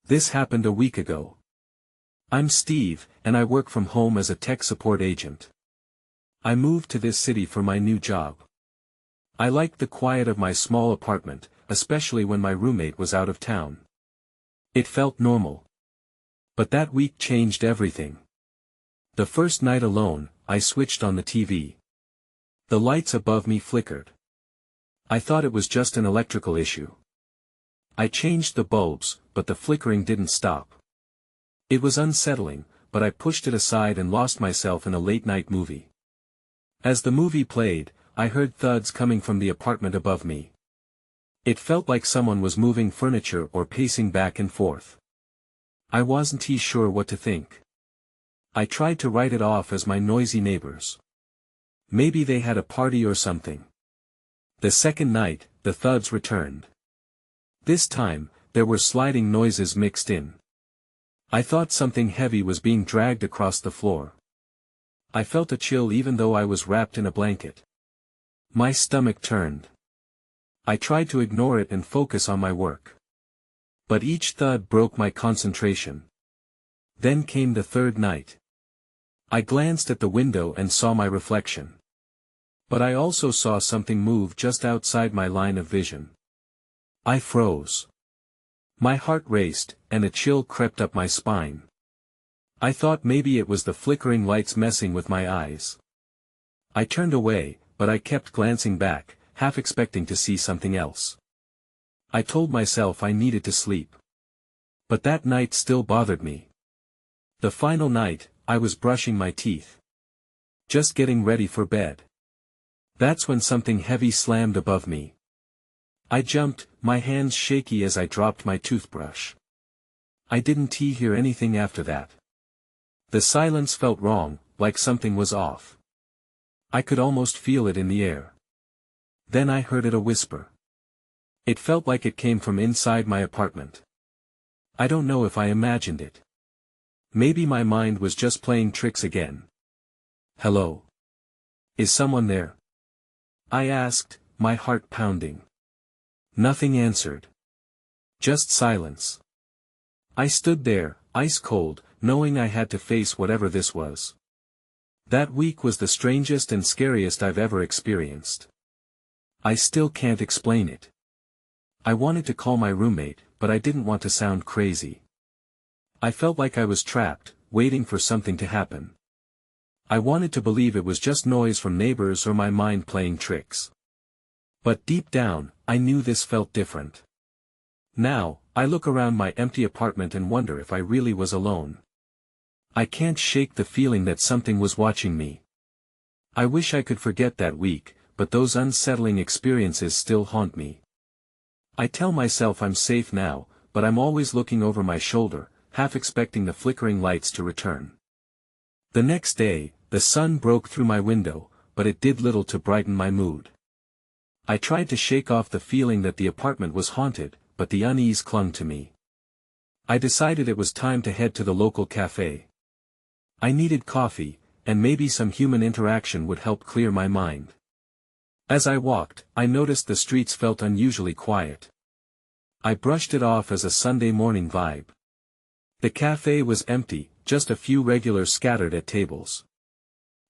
This happened a week ago. I'm Steve, and I work from home as a tech support agent. I moved to this city for my new job. I liked the quiet of my small apartment, especially when my roommate was out of town. It felt normal. But that week changed everything. The first night alone, I switched on the TV. The lights above me flickered. I thought it was just an electrical issue. I changed the bulbs, but the flickering didn't stop. It was unsettling, but I pushed it aside and lost myself in a late-night movie. As the movie played, I heard thuds coming from the apartment above me. It felt like someone was moving furniture or pacing back and forth. I wasn't sure what to think. I tried to write it off as my noisy neighbors. Maybe they had a party or something. The second night, the thuds returned. This time, there were sliding noises mixed in. I thought something heavy was being dragged across the floor. I felt a chill even though I was wrapped in a blanket. My stomach turned. I tried to ignore it and focus on my work. But each thud broke my concentration. Then came the third night. I glanced at the window and saw my reflection. But I also saw something move just outside my line of vision. I froze. My heart raced, and a chill crept up my spine. I thought maybe it was the flickering lights messing with my eyes. I turned away, but I kept glancing back, half expecting to see something else. I told myself I needed to sleep. But that night still bothered me. The final night, I was brushing my teeth. Just getting ready for bed. That's when something heavy slammed above me. I jumped, my hands shaky as I dropped my toothbrush. I didn't hear anything after that. The silence felt wrong, like something was off. I could almost feel it in the air. Then I heard it a whisper. It felt like it came from inside my apartment. I don't know if I imagined it. Maybe my mind was just playing tricks again. Hello? Is someone there? I asked, my heart pounding. Nothing answered. Just silence. I stood there, ice cold, knowing I had to face whatever this was. That week was the strangest and scariest I've ever experienced. I still can't explain it. I wanted to call my roommate, but I didn't want to sound crazy. I felt like I was trapped, waiting for something to happen. I wanted to believe it was just noise from neighbors or my mind playing tricks. But deep down, I knew this felt different. Now, I look around my empty apartment and wonder if I really was alone. I can't shake the feeling that something was watching me. I wish I could forget that week, but those unsettling experiences still haunt me. I tell myself I'm safe now, but I'm always looking over my shoulder, half expecting the flickering lights to return. The next day, the sun broke through my window, but it did little to brighten my mood. I tried to shake off the feeling that the apartment was haunted, but the unease clung to me. I decided it was time to head to the local cafe. I needed coffee, and maybe some human interaction would help clear my mind. As I walked, I noticed the streets felt unusually quiet. I brushed it off as a Sunday morning vibe. The cafe was empty, just a few regulars scattered at tables.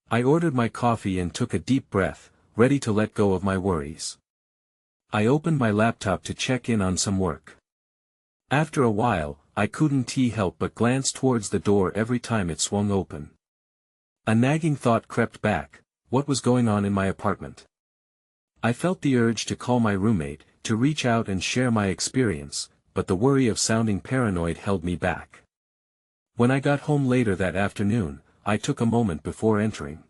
I ordered my coffee and took a deep breath, ready to let go of my worries. I opened my laptop to check in on some work. After a while, I couldn't help but glance towards the door every time it swung open. A nagging thought crept back: what was going on in my apartment? I felt the urge to call my roommate, to reach out and share my experience, but the worry of sounding paranoid held me back. When I got home later that afternoon, I took a moment before entering.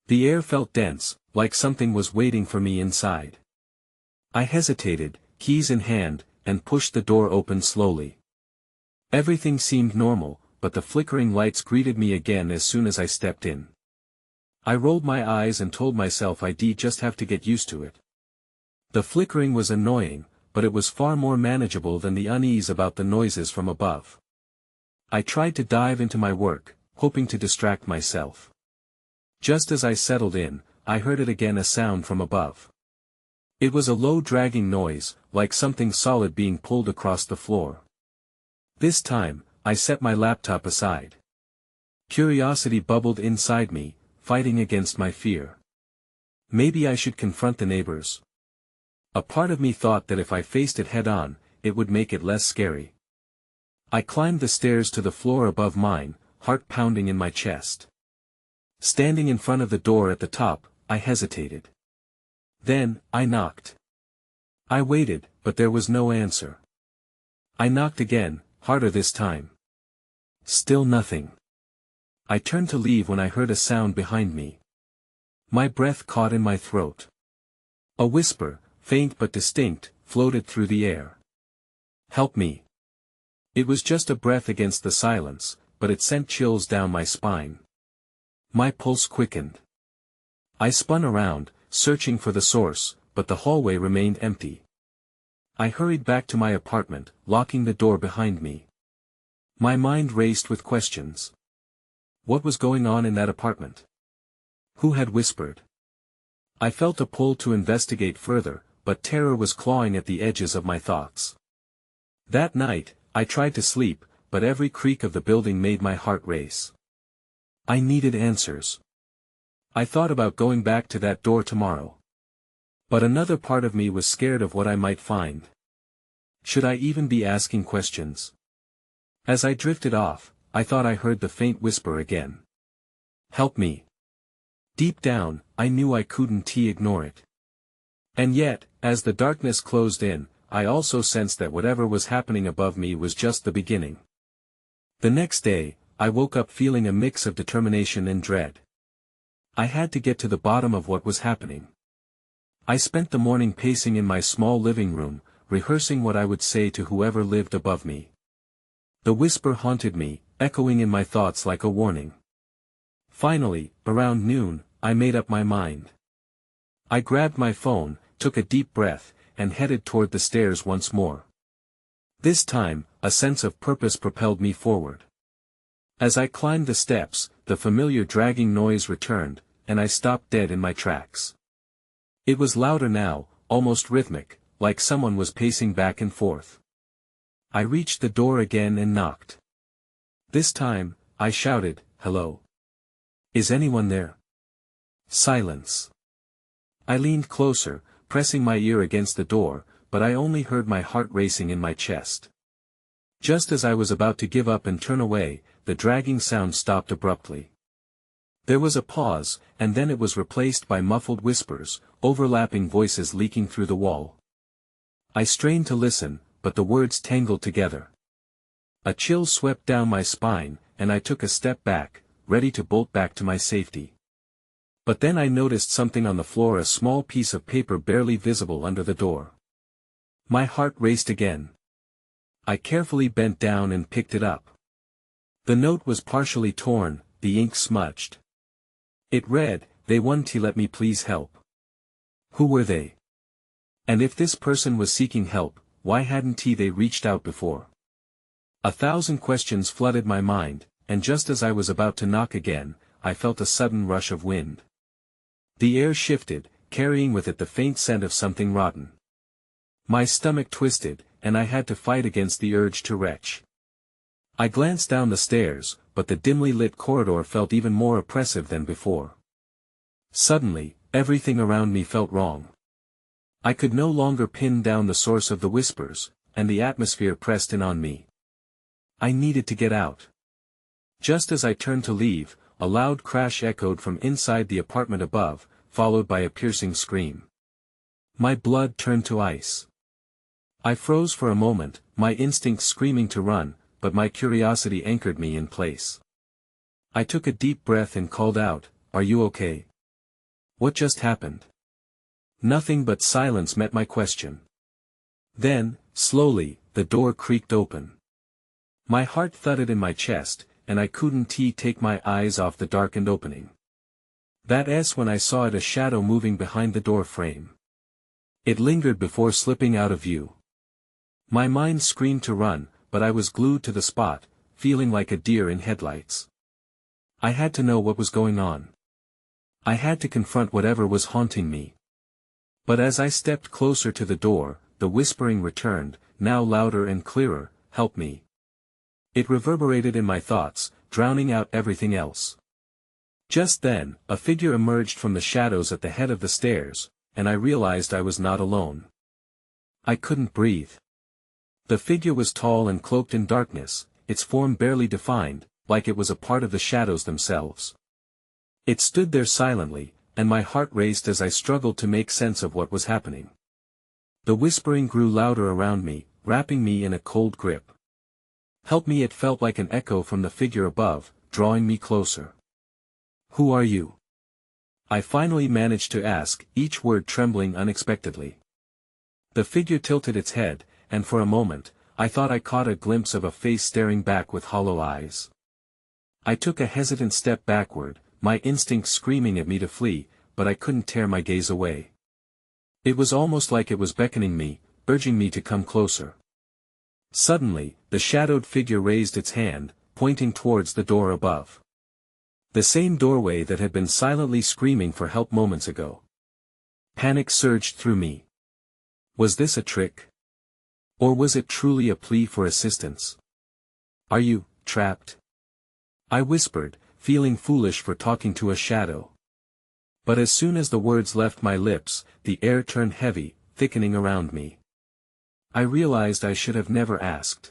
The air felt dense, like something was waiting for me inside. I hesitated, keys in hand, and pushed the door open slowly. Everything seemed normal, but the flickering lights greeted me again as soon as I stepped in. I rolled my eyes and told myself I'd just have to get used to it. The flickering was annoying, but it was far more manageable than the unease about the noises from above. I tried to dive into my work, hoping to distract myself. Just as I settled in, I heard it again, a sound from above. It was a low dragging noise, like something solid being pulled across the floor. This time, I set my laptop aside. Curiosity bubbled inside me, fighting against my fear. Maybe I should confront the neighbors. A part of me thought that if I faced it head-on, it would make it less scary. I climbed the stairs to the floor above mine, heart pounding in my chest. Standing in front of the door at the top, I hesitated. Then, I knocked. I waited, but there was no answer. I knocked again, harder this time. Still nothing. I turned to leave when I heard a sound behind me. My breath caught in my throat. A whisper, faint but distinct, floated through the air. "Help me." It was just a breath against the silence, but it sent chills down my spine. My pulse quickened. I spun around, searching for the source, but the hallway remained empty. I hurried back to my apartment, locking the door behind me. My mind raced with questions. What was going on in that apartment? Who had whispered? I felt a pull to investigate further, but terror was clawing at the edges of my thoughts. That night, I tried to sleep, but every creak of the building made my heart race. I needed answers. I thought about going back to that door tomorrow. But another part of me was scared of what I might find. Should I even be asking questions? As I drifted off, I thought I heard the faint whisper again. "Help me." Deep down, I knew I couldn't ignore it. And yet, as the darkness closed in, I also sensed that whatever was happening above me was just the beginning. The next day, I woke up feeling a mix of determination and dread. I had to get to the bottom of what was happening. I spent the morning pacing in my small living room, rehearsing what I would say to whoever lived above me. The whisper haunted me, echoing in my thoughts like a warning. Finally, around noon, I made up my mind. I grabbed my phone, took a deep breath, and headed toward the stairs once more. This time, a sense of purpose propelled me forward. As I climbed the steps, the familiar dragging noise returned, and I stopped dead in my tracks. It was louder now, almost rhythmic, like someone was pacing back and forth. I reached the door again and knocked. This time, I shouted, "Hello. Is anyone there?" Silence. I leaned closer, pressing my ear against the door, but I only heard my heart racing in my chest. Just as I was about to give up and turn away, the dragging sound stopped abruptly. There was a pause, and then it was replaced by muffled whispers, overlapping voices leaking through the wall. I strained to listen, but the words tangled together. A chill swept down my spine, and I took a step back, ready to bolt back to my safety. But then I noticed something on the floor, a small piece of paper barely visible under the door. My heart raced again. I carefully bent down and picked it up. The note was partially torn, the ink smudged. It read, "They want to let me please help." Who were they? And if this person was seeking help, why hadn't they reached out before? 1,000 questions flooded my mind, and just as I was about to knock again, I felt a sudden rush of wind. The air shifted, carrying with it the faint scent of something rotten. My stomach twisted, and I had to fight against the urge to retch. I glanced down the stairs, but the dimly lit corridor felt even more oppressive than before. Suddenly, everything around me felt wrong. I could no longer pin down the source of the whispers, and the atmosphere pressed in on me. I needed to get out. Just as I turned to leave, a loud crash echoed from inside the apartment above, followed by a piercing scream. My blood turned to ice. I froze for a moment, my instincts screaming to run, but my curiosity anchored me in place. I took a deep breath and called out, "Are you okay? What just happened?" Nothing but silence met my question. Then, slowly, the door creaked open. My heart thudded in my chest, and I couldn't take my eyes off the darkened opening. That's when I saw it, a shadow moving behind the door frame. It lingered before slipping out of view. My mind screamed to run, but I was glued to the spot, feeling like a deer in headlights. I had to know what was going on. I had to confront whatever was haunting me. But as I stepped closer to the door, the whispering returned, now louder and clearer, "Help me. It reverberated in my thoughts, drowning out everything else. Just then, a figure emerged from the shadows at the head of the stairs, and I realized I was not alone. I couldn't breathe. The figure was tall and cloaked in darkness, its form barely defined, like it was a part of the shadows themselves. It stood there silently, and my heart raced as I struggled to make sense of what was happening. The whispering grew louder around me, wrapping me in a cold grip. "Help me!" It felt like an echo from the figure above, drawing me closer. "Who are you?" I finally managed to ask, each word trembling unexpectedly. The figure tilted its head, and for a moment, I thought I caught a glimpse of a face staring back with hollow eyes. I took a hesitant step backward, my instincts screaming at me to flee, but I couldn't tear my gaze away. It was almost like it was beckoning me, urging me to come closer. Suddenly, the shadowed figure raised its hand, pointing towards the door above. The same doorway that had been silently screaming for help moments ago. Panic surged through me. Was this a trick? Or was it truly a plea for assistance? "Are you trapped?" I whispered, feeling foolish for talking to a shadow. But as soon as the words left my lips, the air turned heavy, thickening around me. I realized I should have never asked.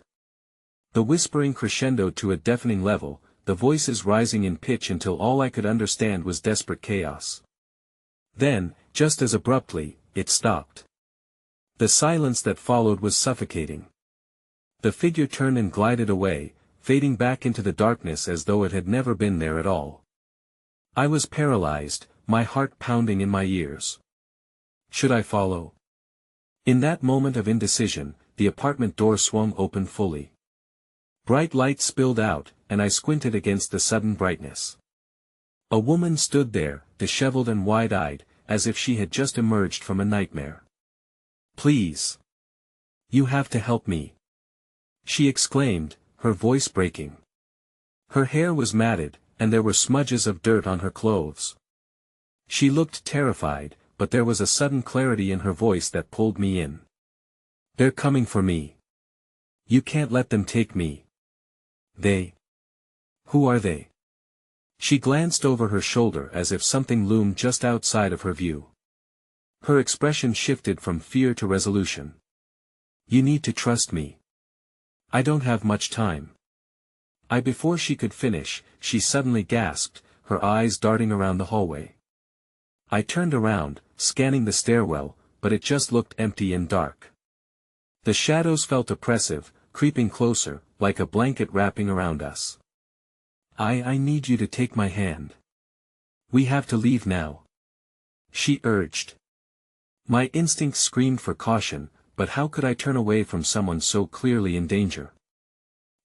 The whispering crescendoed to a deafening level, the voices rising in pitch until all I could understand was desperate chaos. Then, just as abruptly, it stopped. The silence that followed was suffocating. The figure turned and glided away, fading back into the darkness as though it had never been there at all. I was paralyzed, my heart pounding in my ears. Should I follow? In that moment of indecision, the apartment door swung open fully. Bright light spilled out, and I squinted against the sudden brightness. A woman stood there, disheveled and wide-eyed, as if she had just emerged from a nightmare. "Please. You have to help me," she exclaimed, her voice breaking. Her hair was matted, and there were smudges of dirt on her clothes. She looked terrified, but there was a sudden clarity in her voice that pulled me in. "They're coming for me. You can't let them take me." "They? Who are they?" She glanced over her shoulder as if something loomed just outside of her view. Her expression shifted from fear to resolution. "You need to trust me. I don't have much time." Before she could finish, she suddenly gasped, her eyes darting around the hallway. I turned around, scanning the stairwell, but it just looked empty and dark. The shadows felt oppressive, creeping closer, like a blanket wrapping around us. I need you to take my hand. We have to leave now," she urged. My instincts screamed for caution, but how could I turn away from someone so clearly in danger?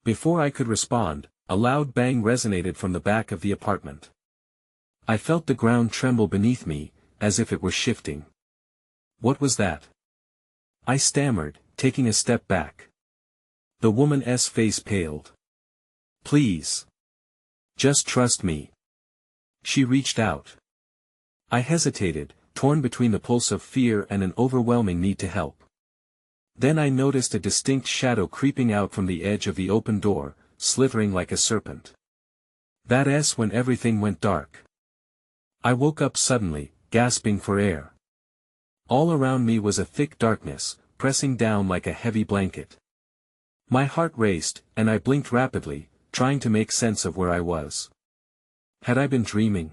Before I could respond, a loud bang resonated from the back of the apartment. I felt the ground tremble beneath me, as if it were shifting. What was that? I stammered, taking a step back. The woman's face paled. "Please. Just trust me." She reached out. I hesitated, torn between the pulse of fear and an overwhelming need to help. Then I noticed a distinct shadow creeping out from the edge of the open door, slithering like a serpent. That's when everything went dark. I woke up suddenly, gasping for air. All around me was a thick darkness, pressing down like a heavy blanket. My heart raced, and I blinked rapidly, trying to make sense of where I was. Had I been dreaming?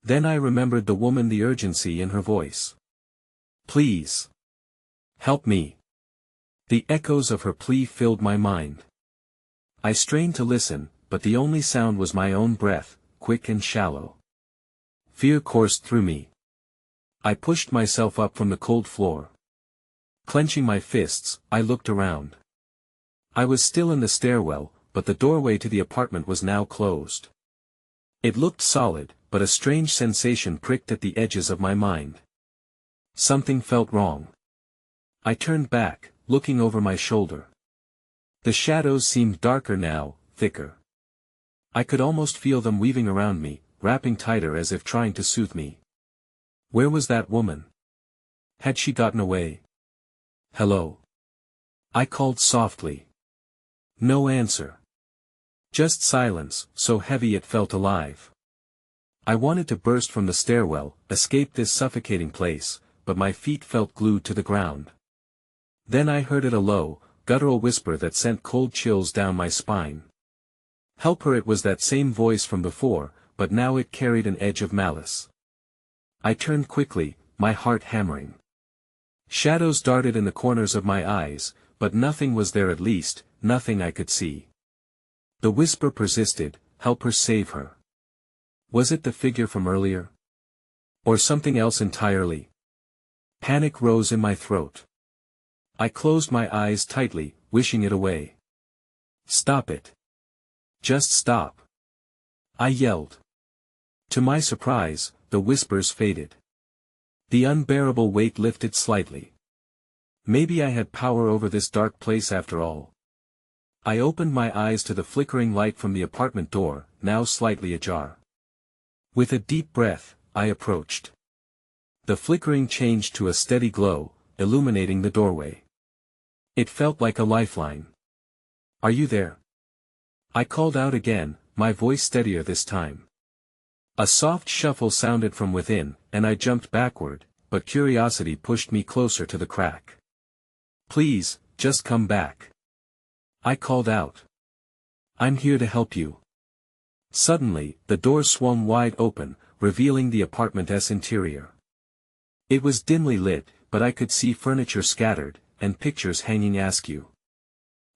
Then I remembered the woman, the urgency in her voice. "Please. Help me." The echoes of her plea filled my mind. I strained to listen, but the only sound was my own breath, quick and shallow. Fear coursed through me. I pushed myself up from the cold floor. Clenching my fists, I looked around. I was still in the stairwell, but the doorway to the apartment was now closed. It looked solid, but a strange sensation pricked at the edges of my mind. Something felt wrong. I turned back, looking over my shoulder. The shadows seemed darker now, thicker. I could almost feel them weaving around me, wrapping tighter as if trying to soothe me. Where was that woman? Had she gotten away? "Hello?" I called softly. No answer. Just silence, so heavy it felt alive. I wanted to burst from the stairwell, escape this suffocating place, but my feet felt glued to the ground. Then I heard it, a low, guttural whisper that sent cold chills down my spine. Help her! It was that same voice from before, but now it carried an edge of malice. I turned quickly, my heart hammering. Shadows darted in the corners of my eyes, but nothing was there, at least, nothing I could see. The whisper persisted, help her, save her. Was it the figure from earlier? Or something else entirely? Panic rose in my throat. I closed my eyes tightly, wishing it away. Stop it. Just stop. I yelled. To my surprise, the whispers faded. The unbearable weight lifted slightly. Maybe I had power over this dark place after all. I opened my eyes to the flickering light from the apartment door, now slightly ajar. With a deep breath, I approached. The flickering changed to a steady glow, illuminating the doorway. It felt like a lifeline. Are you there? I called out again, my voice steadier this time. A soft shuffle sounded from within, and I jumped backward, but curiosity pushed me closer to the crack. Please, just come back. I called out. I'm here to help you. Suddenly, the door swung wide open, revealing the apartment's interior. It was dimly lit, but I could see furniture scattered, and pictures hanging askew.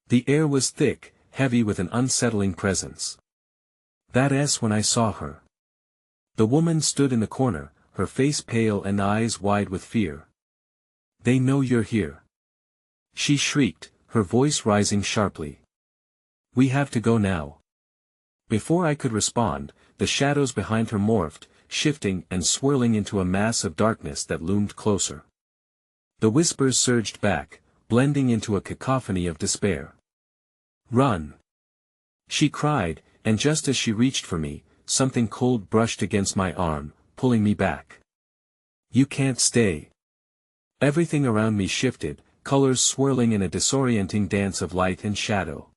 The air was thick, heavy with an unsettling presence. That's when I saw her. The woman stood in the corner, her face pale and eyes wide with fear. They know you're here. She shrieked, her voice rising sharply. We have to go now. Before I could respond, the shadows behind her morphed, shifting and swirling into a mass of darkness that loomed closer. The whispers surged back, blending into a cacophony of despair. Run! She cried, and just as she reached for me, something cold brushed against my arm, pulling me back. You can't stay. Everything around me shifted, colors swirling in a disorienting dance of light and shadow.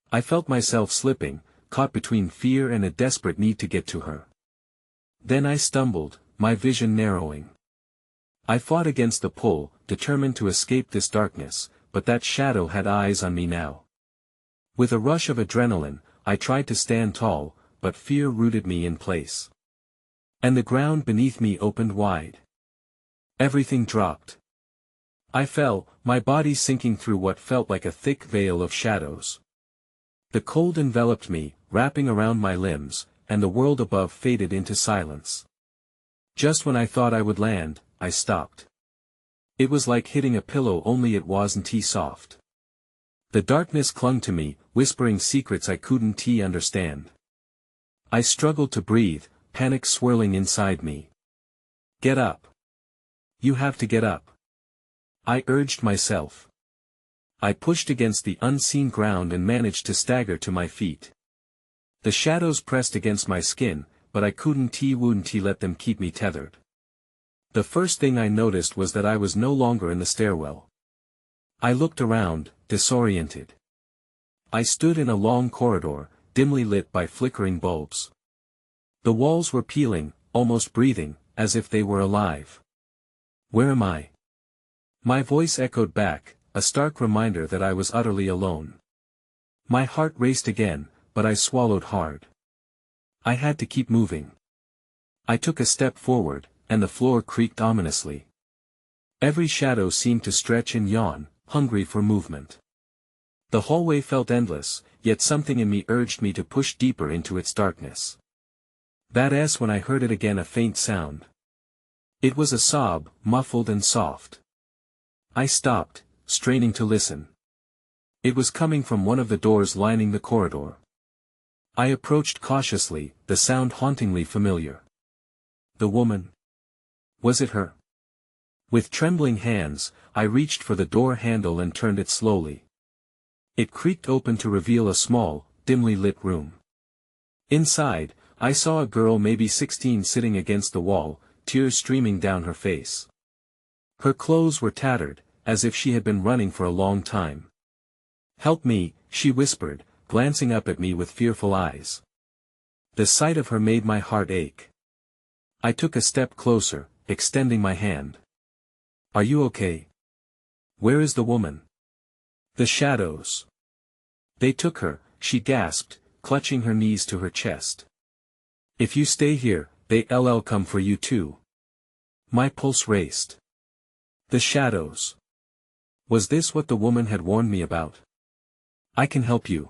I felt myself slipping, caught between fear and a desperate need to get to her. Then I stumbled, my vision narrowing. I fought against the pull, determined to escape this darkness, but that shadow had eyes on me now. With a rush of adrenaline, I tried to stand tall, but fear rooted me in place. And the ground beneath me opened wide. Everything dropped. I fell, my body sinking through what felt like a thick veil of shadows. The cold enveloped me, wrapping around my limbs, and the world above faded into silence. Just when I thought I would land, I stopped. It was like hitting a pillow, only it wasn't soft. The darkness clung to me, whispering secrets I couldn't understand. I struggled to breathe, panic swirling inside me. Get up. You have to get up. I urged myself. I pushed against the unseen ground and managed to stagger to my feet. The shadows pressed against my skin, but I wouldn't let them keep me tethered. The first thing I noticed was that I was no longer in the stairwell. I looked around, disoriented. I stood in a long corridor, dimly lit by flickering bulbs. The walls were peeling, almost breathing, as if they were alive. Where am I? My voice echoed back, a stark reminder that I was utterly alone. My heart raced again, but I swallowed hard. I had to keep moving. I took a step forward, and the floor creaked ominously. Every shadow seemed to stretch and yawn, hungry for movement. The hallway felt endless, yet something in me urged me to push deeper into its darkness. That's when I heard it again, a faint sound. It was a sob, muffled and soft. I stopped, straining to listen. It was coming from one of the doors lining the corridor. I approached cautiously, the sound hauntingly familiar. The woman. Was it her? With trembling hands, I reached for the door handle and turned it slowly. It creaked open to reveal a small, dimly lit room. Inside, I saw a girl maybe 16 sitting against the wall, tears streaming down her face. Her clothes were tattered, as if she had been running for a long time. Help me, she whispered, glancing up at me with fearful eyes. The sight of her made my heart ache. I took a step closer, extending my hand. "Are you okay? Where is the woman?" "The shadows. They took her," she gasped, clutching her knees to her chest. "If you stay here, they'll come for you too." My pulse raced. The shadows. Was this what the woman had warned me about? "I can help you,"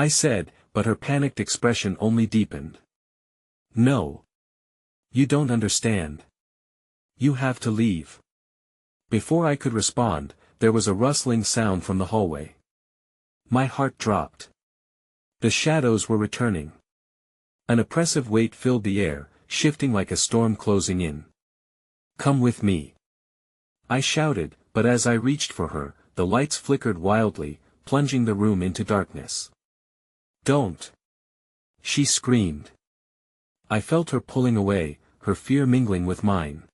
I said, but her panicked expression only deepened. "No. You don't understand. You have to leave." Before I could respond, there was a rustling sound from the hallway. My heart dropped. The shadows were returning. An oppressive weight filled the air, shifting like a storm closing in. "Come with me," I shouted, but as I reached for her, the lights flickered wildly, plunging the room into darkness. "Don't!" she screamed. I felt her pulling away, her fear mingling with mine.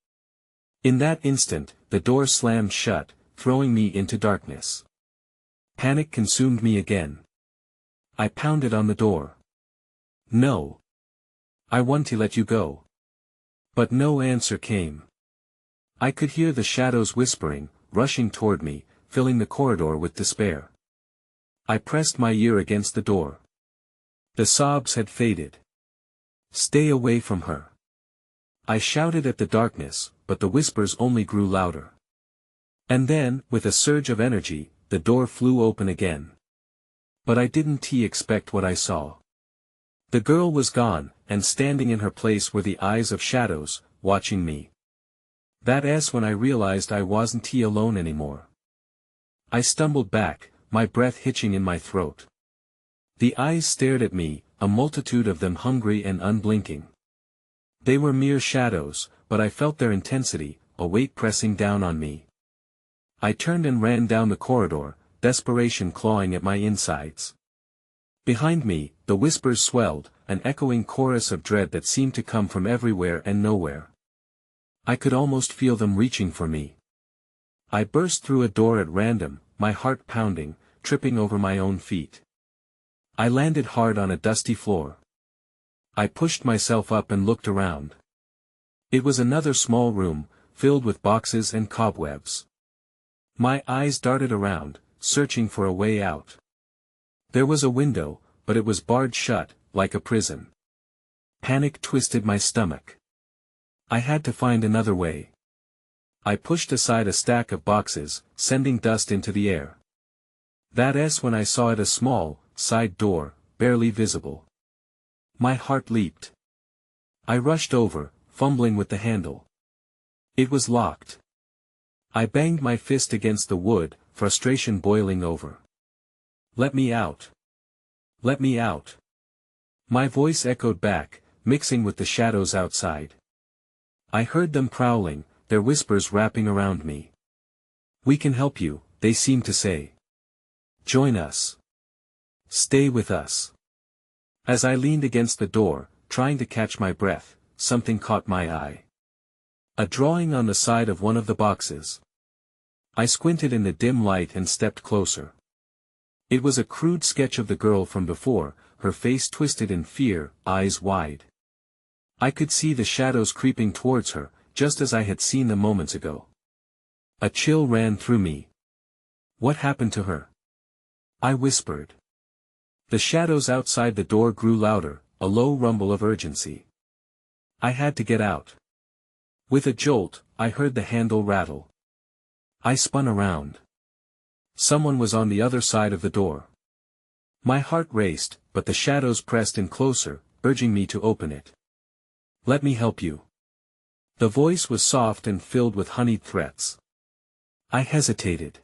In that instant, the door slammed shut, throwing me into darkness. Panic consumed me again. I pounded on the door. "No. I want to let you go." But no answer came. I could hear the shadows whispering, rushing toward me, filling the corridor with despair. I pressed my ear against the door. The sobs had faded. "Stay away from her." I shouted at the darkness, but the whispers only grew louder. And then, with a surge of energy, the door flew open again. But I didn't expect what I saw. The girl was gone, and standing in her place were the eyes of shadows, watching me. That's when I realized I wasn't alone anymore. I stumbled back, my breath hitching in my throat. The eyes stared at me, a multitude of them hungry and unblinking. They were mere shadows, but I felt their intensity, a weight pressing down on me. I turned and ran down the corridor, desperation clawing at my insides. Behind me, the whispers swelled, an echoing chorus of dread that seemed to come from everywhere and nowhere. I could almost feel them reaching for me. I burst through a door at random, my heart pounding, tripping over my own feet. I landed hard on a dusty floor. I pushed myself up and looked around. It was another small room, filled with boxes and cobwebs. My eyes darted around, searching for a way out. There was a window, but it was barred shut, like a prison. Panic twisted my stomach. I had to find another way. I pushed aside a stack of boxes, sending dust into the air. That's when I saw it, a small, side door, barely visible. My heart leaped. I rushed over, fumbling with the handle. It was locked. I banged my fist against the wood, frustration boiling over. "Let me out. Let me out." My voice echoed back, mixing with the shadows outside. I heard them prowling, their whispers wrapping around me. "We can help you," they seemed to say. "Join us. Stay with us." As I leaned against the door, trying to catch my breath, something caught my eye. A drawing on the side of one of the boxes. I squinted in the dim light and stepped closer. It was a crude sketch of the girl from before, her face twisted in fear, eyes wide. I could see the shadows creeping towards her, just as I had seen them moments ago. A chill ran through me. "What happened to her?" I whispered. The shadows outside the door grew louder, a low rumble of urgency. I had to get out. With a jolt, I heard the handle rattle. I spun around. Someone was on the other side of the door. My heart raced, but the shadows pressed in closer, urging me to open it. "Let me help you." The voice was soft and filled with honeyed threats. I hesitated.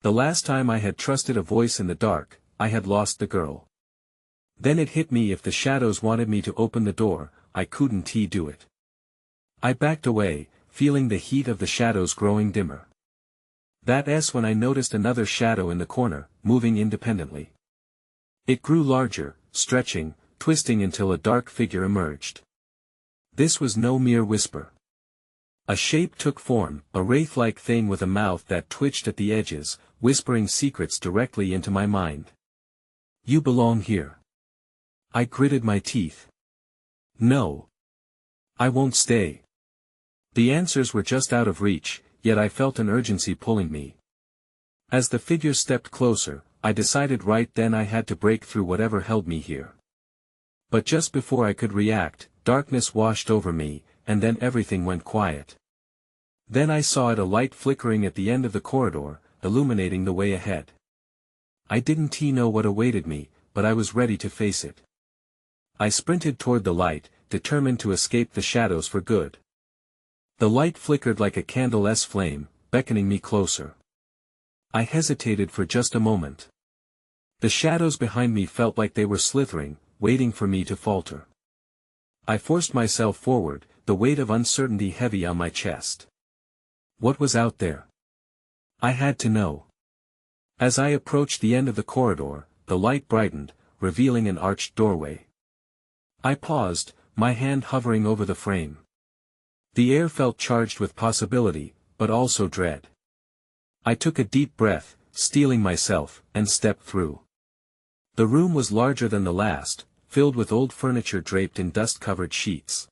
The last time I had trusted a voice in the dark, I had lost the girl. Then it hit me, if the shadows wanted me to open the door, I couldn't do it. I backed away, feeling the heat of the shadows growing dimmer. That's when I noticed another shadow in the corner, moving independently. It grew larger, stretching, twisting until a dark figure emerged. This was no mere whisper. A shape took form, a wraith-like thing with a mouth that twitched at the edges, whispering secrets directly into my mind. You belong here. I gritted my teeth. No. I won't stay. The answers were just out of reach, yet I felt an urgency pulling me. As the figure stepped closer, I decided right then I had to break through whatever held me here. But just before I could react, darkness washed over me, and then everything went quiet. Then I saw a light flickering at the end of the corridor, illuminating the way ahead. I didn't know what awaited me, but I was ready to face it. I sprinted toward the light, determined to escape the shadows for good. The light flickered like a candle's flame, beckoning me closer. I hesitated for just a moment. The shadows behind me felt like they were slithering, waiting for me to falter. I forced myself forward, the weight of uncertainty heavy on my chest. What was out there? I had to know. As I approached the end of the corridor, the light brightened, revealing an arched doorway. I paused, my hand hovering over the frame. The air felt charged with possibility, but also dread. I took a deep breath, steeling myself, and stepped through. The room was larger than the last, filled with old furniture draped in dust-covered sheets.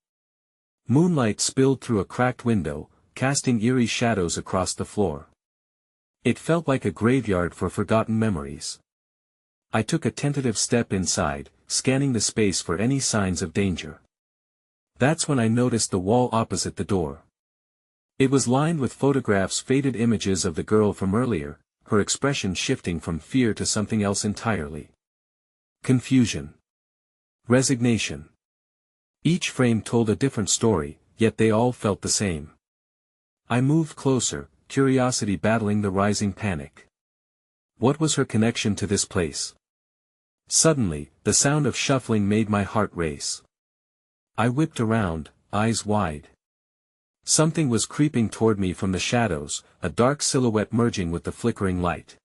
Moonlight spilled through a cracked window, casting eerie shadows across the floor. It felt like a graveyard for forgotten memories. I took a tentative step inside, scanning the space for any signs of danger. That's when I noticed the wall opposite the door. It was lined with photographs, faded images of the girl from earlier, her expression shifting from fear to something else entirely. Confusion. Resignation. Each frame told a different story, yet they all felt the same. I moved closer, curiosity battling the rising panic. What was her connection to this place? Suddenly, the sound of shuffling made my heart race. I whipped around, eyes wide. Something was creeping toward me from the shadows, a dark silhouette merging with the flickering light.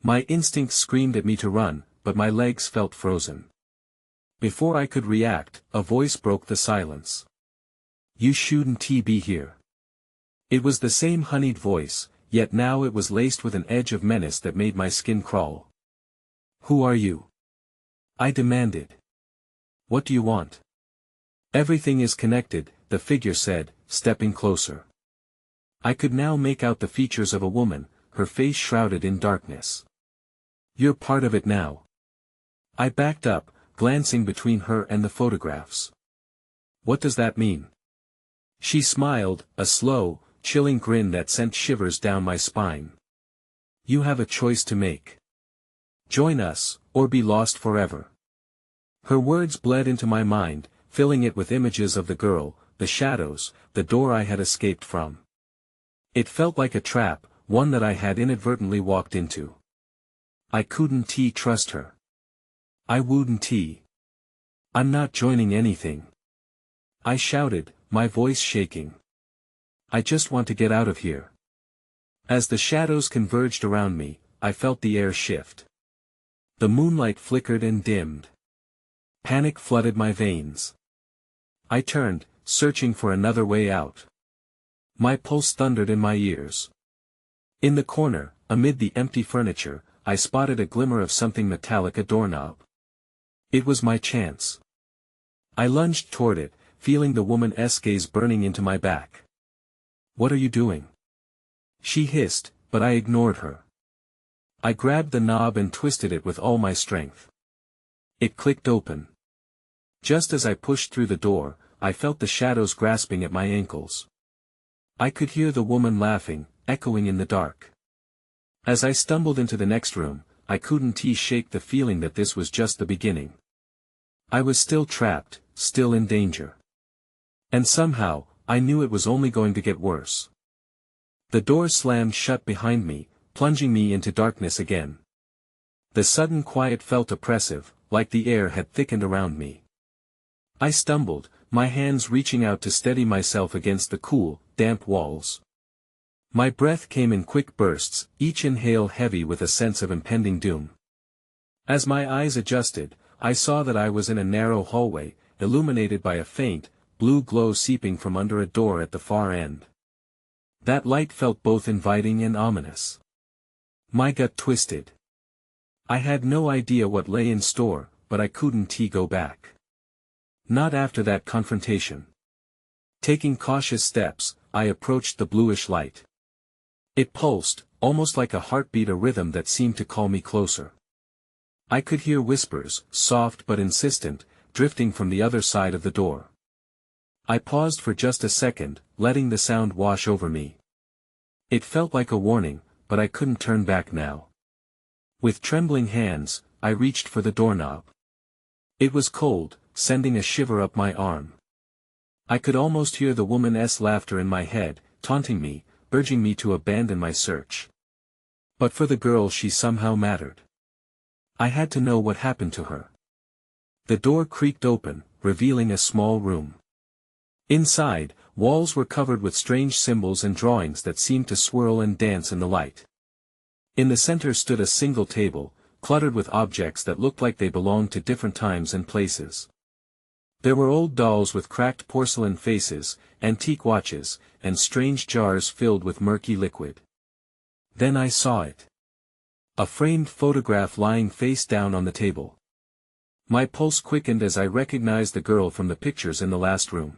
My instincts screamed at me to run, but my legs felt frozen. Before I could react, a voice broke the silence. You shouldn't be here. It was the same honeyed voice, yet now it was laced with an edge of menace that made my skin crawl. Who are you? I demanded. What do you want? Everything is connected, the figure said, stepping closer. I could now make out the features of a woman, her face shrouded in darkness. You're part of it now. I backed up, glancing between her and the photographs. What does that mean? She smiled, a slow, chilling grin that sent shivers down my spine. You have a choice to make. Join us, or be lost forever. Her words bled into my mind, filling it with images of the girl, the shadows, the door I had escaped from. It felt like a trap, one that I had inadvertently walked into. I couldn't trust her. I wouldn't. I'm not joining anything. I shouted, my voice shaking. I just want to get out of here. As the shadows converged around me, I felt the air shift. The moonlight flickered and dimmed. Panic flooded my veins. I turned, searching for another way out. My pulse thundered in my ears. In the corner, amid the empty furniture, I spotted a glimmer of something metallic, a doorknob. It was my chance. I lunged toward it, feeling the woman's gaze burning into my back. What are you doing? She hissed, but I ignored her. I grabbed the knob and twisted it with all my strength. It clicked open. Just as I pushed through the door, I felt the shadows grasping at my ankles. I could hear the woman laughing, echoing in the dark. As I stumbled into the next room, I couldn't shake the feeling that this was just the beginning. I was still trapped, still in danger. And somehow, I knew it was only going to get worse. The door slammed shut behind me, plunging me into darkness again. The sudden quiet felt oppressive, like the air had thickened around me. I stumbled, my hands reaching out to steady myself against the cool, damp walls. My breath came in quick bursts, each inhale heavy with a sense of impending doom. As my eyes adjusted, I saw that I was in a narrow hallway, illuminated by a faint, blue glow seeping from under a door at the far end. That light felt both inviting and ominous. My gut twisted. I had no idea what lay in store, but I couldn't go back. Not after that confrontation. Taking cautious steps, I approached the bluish light. It pulsed, almost like a heartbeat, a rhythm that seemed to call me closer. I could hear whispers, soft but insistent, drifting from the other side of the door. I paused for just a second, letting the sound wash over me. It felt like a warning, but I couldn't turn back now. With trembling hands, I reached for the doorknob. It was cold, sending a shiver up my arm. I could almost hear the woman's laughter in my head, taunting me, urging me to abandon my search. But for the girl, she somehow mattered. I had to know what happened to her. The door creaked open, revealing a small room. Inside, walls were covered with strange symbols and drawings that seemed to swirl and dance in the light. In the center stood a single table, cluttered with objects that looked like they belonged to different times and places. There were old dolls with cracked porcelain faces, antique watches, and strange jars filled with murky liquid. Then I saw it. A framed photograph lying face down on the table. My pulse quickened as I recognized the girl from the pictures in the last room.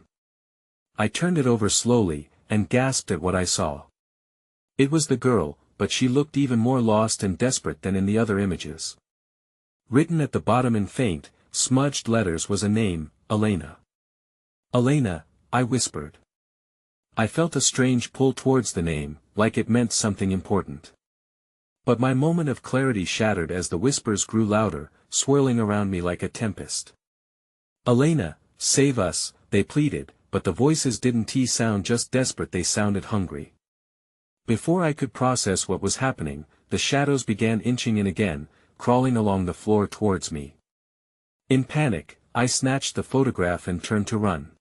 I turned it over slowly, and gasped at what I saw. It was the girl, but she looked even more lost and desperate than in the other images. Written at the bottom in faint, smudged letters was a name, Elena. Elena, I whispered. I felt a strange pull towards the name, like it meant something important. But my moment of clarity shattered as the whispers grew louder, swirling around me like a tempest. Elena, save us, they pleaded, but the voices didn't sound just desperate, they sounded hungry. Before I could process what was happening, the shadows began inching in again, crawling along the floor towards me. In panic, I snatched the photograph and turned to run.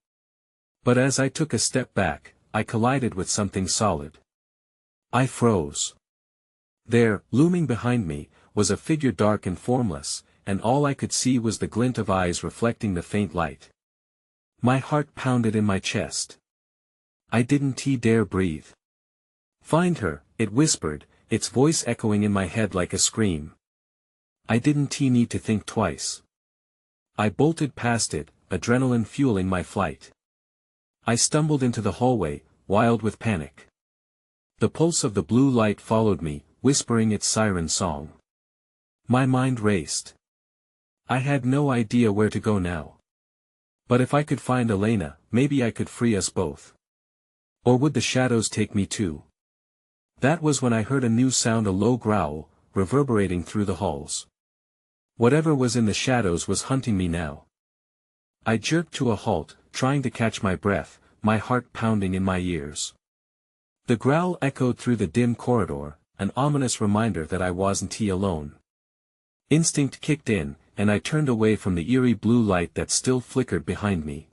But as I took a step back, I collided with something solid. I froze. There, looming behind me, was a figure dark and formless, and all I could see was the glint of eyes reflecting the faint light. My heart pounded in my chest. I didn't dare breathe. Find her, it whispered, its voice echoing in my head like a scream. I didn't need to think twice. I bolted past it, adrenaline fueling my flight. I stumbled into the hallway, wild with panic. The pulse of the blue light followed me, whispering its siren song. My mind raced. I had no idea where to go now. But if I could find Elena, maybe I could free us both. Or would the shadows take me too? That was when I heard a new sound, a low growl, reverberating through the halls. Whatever was in the shadows was hunting me now. I jerked to a halt, trying to catch my breath, my heart pounding in my ears. The growl echoed through the dim corridor, an ominous reminder that I wasn't alone. Instinct kicked in, and I turned away from the eerie blue light that still flickered behind me.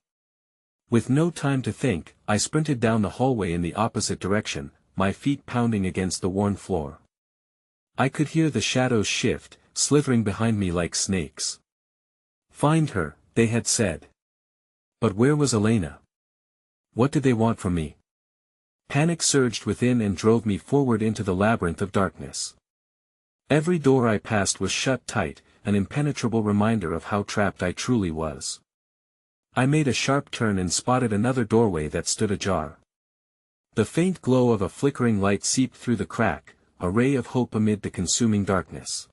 With no time to think, I sprinted down the hallway in the opposite direction, my feet pounding against the worn floor. I could hear the shadows shift, slithering behind me like snakes. Find her, they had said. But where was Elena? What did they want from me? Panic surged within and drove me forward into the labyrinth of darkness. Every door I passed was shut tight, an impenetrable reminder of how trapped I truly was. I made a sharp turn and spotted another doorway that stood ajar. The faint glow of a flickering light seeped through the crack, a ray of hope amid the consuming darkness.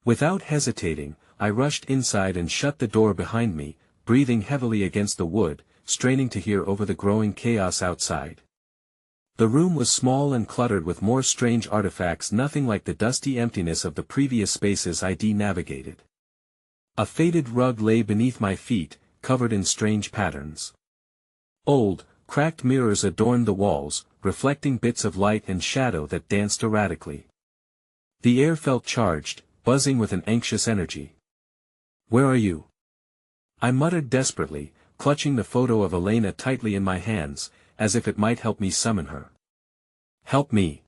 Without hesitating, I rushed inside and shut the door behind me, breathing heavily against the wood, straining to hear over the growing chaos outside. The room was small and cluttered with more strange artifacts, nothing like the dusty emptiness of the previous spaces I'd navigated. A faded rug lay beneath my feet, covered in strange patterns. Old, cracked mirrors adorned the walls, reflecting bits of light and shadow that danced erratically. The air felt charged, buzzing with an anxious energy. "Where are you?" I muttered desperately, clutching the photo of Elena tightly in my hands, as if it might help me summon her. "Help me.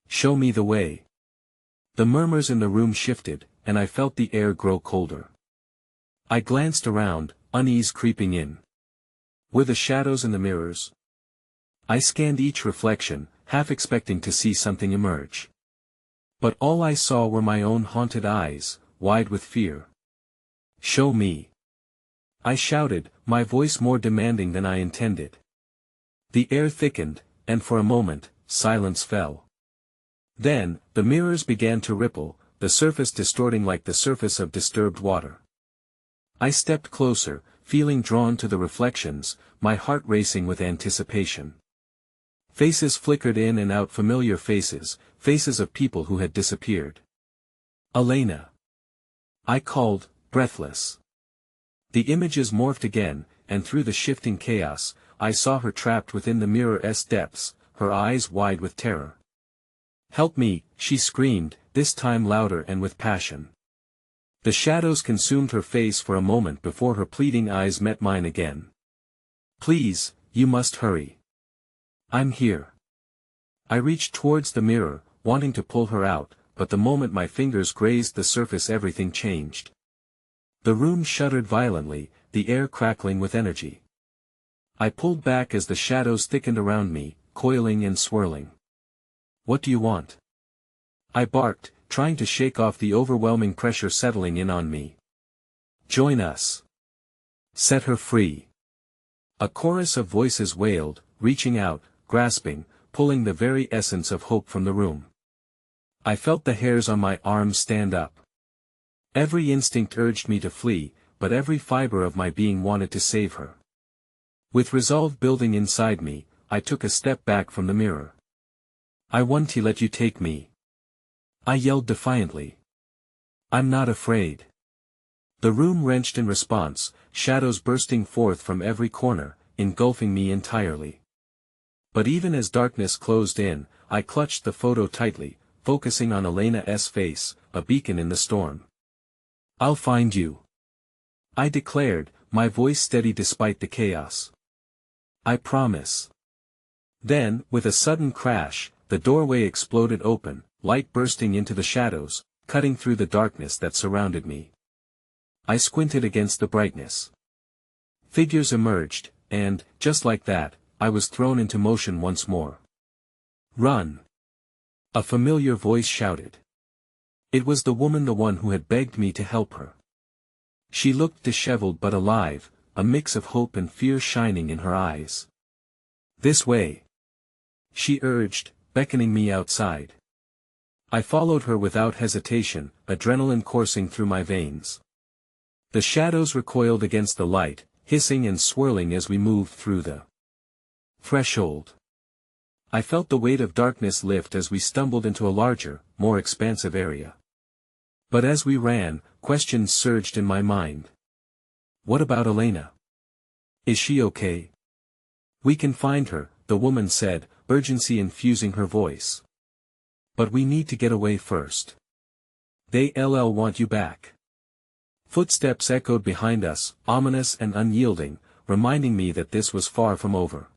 Show me the way." The murmurs in the room shifted, and I felt the air grow colder. I glanced around, unease creeping in. Were the shadows in the mirrors? I scanned each reflection, half expecting to see something emerge. But all I saw were my own haunted eyes, wide with fear. "Show me!" I shouted, my voice more demanding than I intended. The air thickened, and for a moment, silence fell. Then, the mirrors began to ripple, the surface distorting like the surface of disturbed water. I stepped closer, feeling drawn to the reflections, my heart racing with anticipation. Faces flickered in and out, familiar faces, faces of people who had disappeared. "Elena!" I called, breathless. The images morphed again, and through the shifting chaos, I saw her trapped within the mirror's depths, her eyes wide with terror. "Help me!" she screamed, this time louder and with passion. The shadows consumed her face for a moment before her pleading eyes met mine again. "Please, you must hurry. I'm here." I reached towards the mirror, wanting to pull her out, but the moment my fingers grazed the surface everything changed. The room shuddered violently, the air crackling with energy. I pulled back as the shadows thickened around me, coiling and swirling. "What do you want?" I barked, trying to shake off the overwhelming pressure settling in on me. "Join us. Set her free." A chorus of voices wailed, reaching out, grasping, pulling the very essence of hope from the room. I felt the hairs on my arms stand up. Every instinct urged me to flee, but every fiber of my being wanted to save her. With resolve building inside me, I took a step back from the mirror. "I want to let you take me," I yelled defiantly. "I'm not afraid." The room wrenched in response, shadows bursting forth from every corner, engulfing me entirely. But even as darkness closed in, I clutched the photo tightly, focusing on Elena's face, a beacon in the storm. "I'll find you," I declared, my voice steady despite the chaos. "I promise." Then, with a sudden crash, the doorway exploded open, light bursting into the shadows, cutting through the darkness that surrounded me. I squinted against the brightness. Figures emerged, and, just like that, I was thrown into motion once more. "Run!" a familiar voice shouted. It was the woman, the one who had begged me to help her. She looked disheveled but alive, a mix of hope and fear shining in her eyes. "This way," she urged, beckoning me outside. I followed her without hesitation, adrenaline coursing through my veins. The shadows recoiled against the light, hissing and swirling as we moved through the threshold. I felt the weight of darkness lift as we stumbled into a larger, more expansive area. But as we ran, questions surged in my mind. What about Elena? Is she okay? We can find her, the woman said, urgency infusing her voice. But we need to get away first. They want you back. Footsteps echoed behind us, ominous and unyielding, reminding me that this was far from over.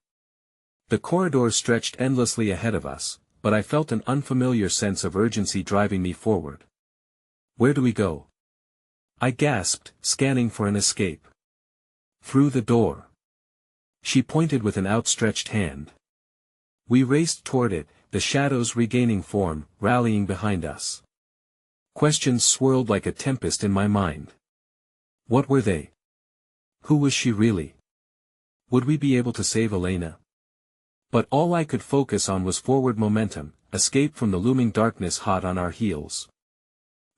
The corridor stretched endlessly ahead of us, but I felt an unfamiliar sense of urgency driving me forward. Where do we go? I gasped, scanning for an escape. Through the door. She pointed with an outstretched hand. We raced toward it, the shadows regaining form, rallying behind us. Questions swirled like a tempest in my mind. What were they? Who was she really? Would we be able to save Elena? But all I could focus on was forward momentum, escape from the looming darkness hot on our heels.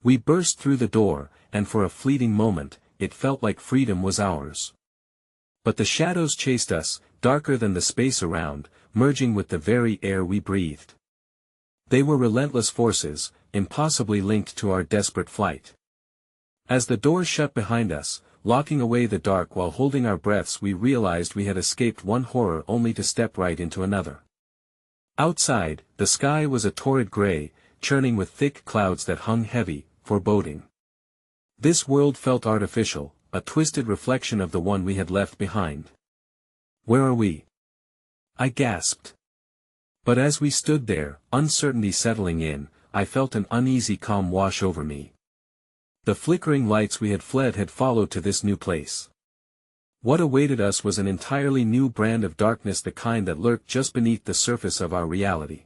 We burst through the door, and for a fleeting moment, it felt like freedom was ours. But the shadows chased us, darker than the space around, merging with the very air we breathed. They were relentless forces, impossibly linked to our desperate flight. As the door shut behind us, locking away the dark while holding our breaths, we realized we had escaped one horror only to step right into another. Outside, the sky was a torrid gray, churning with thick clouds that hung heavy, foreboding. This world felt artificial, a twisted reflection of the one we had left behind. Where are we? I gasped. But as we stood there, uncertainty settling in, I felt an uneasy calm wash over me. The flickering lights we had fled had followed to this new place. What awaited us was an entirely new brand of darkness, the kind that lurked just beneath the surface of our reality.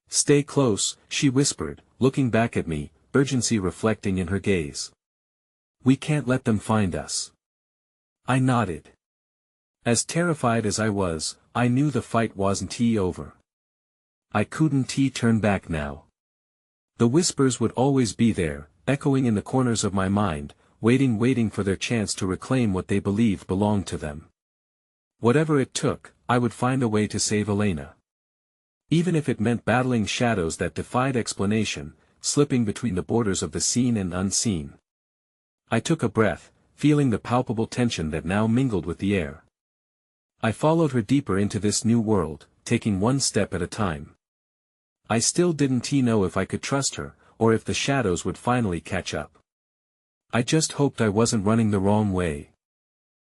Stay close, she whispered, looking back at me, urgency reflecting in her gaze. We can't let them find us. I nodded. As terrified as I was, I knew the fight wasn't over. I couldn't turn back now. The whispers would always be there, echoing in the corners of my mind, waiting for their chance to reclaim what they believed belonged to them. Whatever it took, I would find a way to save Elena. Even if it meant battling shadows that defied explanation, slipping between the borders of the seen and unseen. I took a breath, feeling the palpable tension that now mingled with the air. I followed her deeper into this new world, taking one step at a time. I still didn't know if I could trust her, or if the shadows would finally catch up. I just hoped I wasn't running the wrong way.